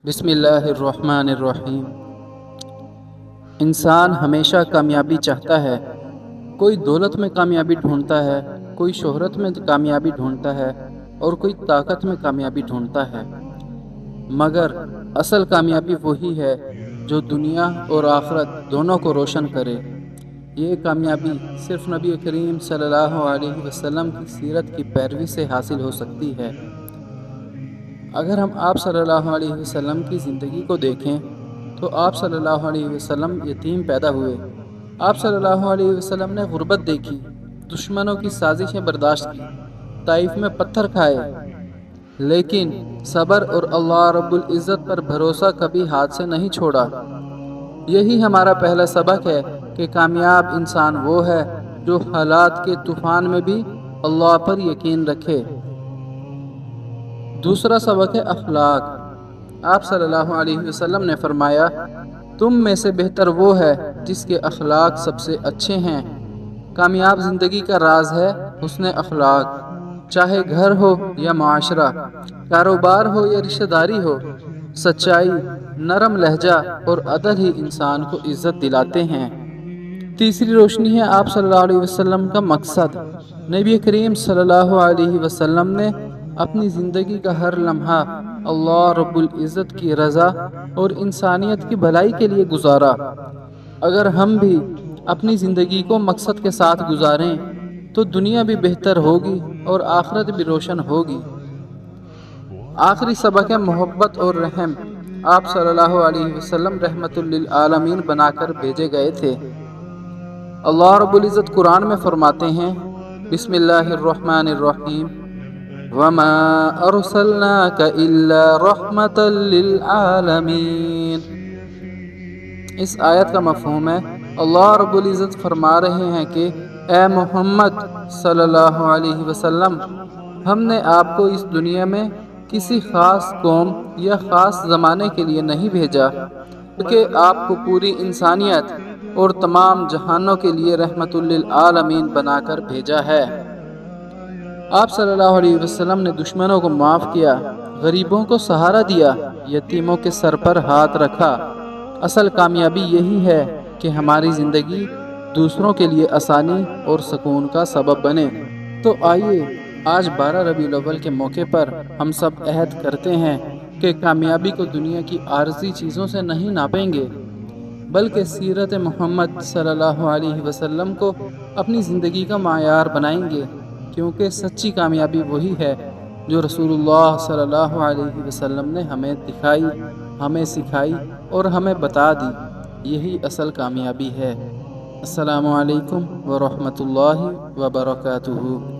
بسم اللہ الرحمن الرحیم۔ انسان ہمیشہ کامیابی چاہتا ہے۔ کوئی دولت میں کامیابی ڈھونڈتا ہے، کوئی شہرت میں کامیابی ڈھونڈتا ہے اور کوئی طاقت میں کامیابی ڈھونڈتا ہے، مگر اصل کامیابی وہی ہے جو دنیا اور آخرت دونوں کو روشن کرے۔ یہ کامیابی صرف نبی کریم صلی اللہ علیہ وسلم کی سیرت کی پیروی سے حاصل ہو سکتی ہے۔ اگر ہم آپ صلی اللہ علیہ وسلم کی زندگی کو دیکھیں تو آپ صلی اللہ علیہ وسلم یتیم پیدا ہوئے۔ آپ صلی اللہ علیہ وسلم نے غربت دیکھی، دشمنوں کی سازشیں برداشت کی، طائف میں پتھر کھائے، لیکن صبر اور اللہ رب العزت پر بھروسہ کبھی ہاتھ سے نہیں چھوڑا۔ یہی ہمارا پہلا سبق ہے کہ کامیاب انسان وہ ہے جو حالات کے طوفان میں بھی اللہ پر یقین رکھے۔ دوسرا سبق ہے اخلاق۔ آپ صلی اللہ علیہ وسلم نے فرمایا، تم میں سے بہتر وہ ہے جس کے اخلاق سب سے اچھے ہیں۔ کامیاب زندگی کا راز ہے حسن اخلاق۔ چاہے گھر ہو یا معاشرہ، کاروبار ہو یا رشتہ داری ہو، سچائی، نرم لہجہ اور عدل ہی انسان کو عزت دلاتے ہیں۔ تیسری روشنی ہے آپ صلی اللہ علیہ وسلم کا مقصد۔ نبی کریم صلی اللہ علیہ وسلم نے اپنی زندگی کا ہر لمحہ اللہ رب العزت کی رضا اور انسانیت کی بھلائی کے لیے گزارا۔ اگر ہم بھی اپنی زندگی کو مقصد کے ساتھ گزاریں تو دنیا بھی بہتر ہوگی اور آخرت بھی روشن ہوگی۔ آخری سبق ہے محبت اور رحم۔ آپ صلی اللہ علیہ وسلم رحمت للعالمین بنا کر بھیجے گئے تھے۔ اللہ رب العزت قرآن میں فرماتے ہیں، بسم اللہ الرحمن الرحیم، وَمَا أَرْسَلْنَاكَ إِلَّا رَحْمَةً لِلْعَالَمِينَ۔ اس آیت کا مفہوم ہے، اللہ رب العزت فرما رہے ہیں کہ اے محمد صلی اللہ علیہ وسلم، ہم نے آپ کو اس دنیا میں کسی خاص قوم یا خاص زمانے کے لیے نہیں بھیجا، بلکہ آپ کو پوری انسانیت اور تمام جہانوں کے لیے رحمت للعالمین بنا کر بھیجا ہے۔ آپ صلی اللہ علیہ وسلم نے دشمنوں کو معاف کیا، غریبوں کو سہارا دیا، یتیموں کے سر پر ہاتھ رکھا۔ اصل کامیابی یہی ہے کہ ہماری زندگی دوسروں کے لیے آسانی اور سکون کا سبب بنے۔ تو آئیے آج 12 ربیع الاول کے موقع پر ہم سب عہد کرتے ہیں کہ کامیابی کو دنیا کی عارضی چیزوں سے نہیں ناپیں گے، بلکہ سیرت محمد صلی اللہ علیہ وسلم کو اپنی زندگی کا معیار بنائیں گے، کیونکہ سچی کامیابی وہی ہے جو رسول اللہ صلی اللہ علیہ وسلم نے ہمیں دکھائی، ہمیں سکھائی اور ہمیں بتا دی۔ یہی اصل کامیابی ہے۔ السلام علیکم ورحمۃ اللہ وبرکاتہ۔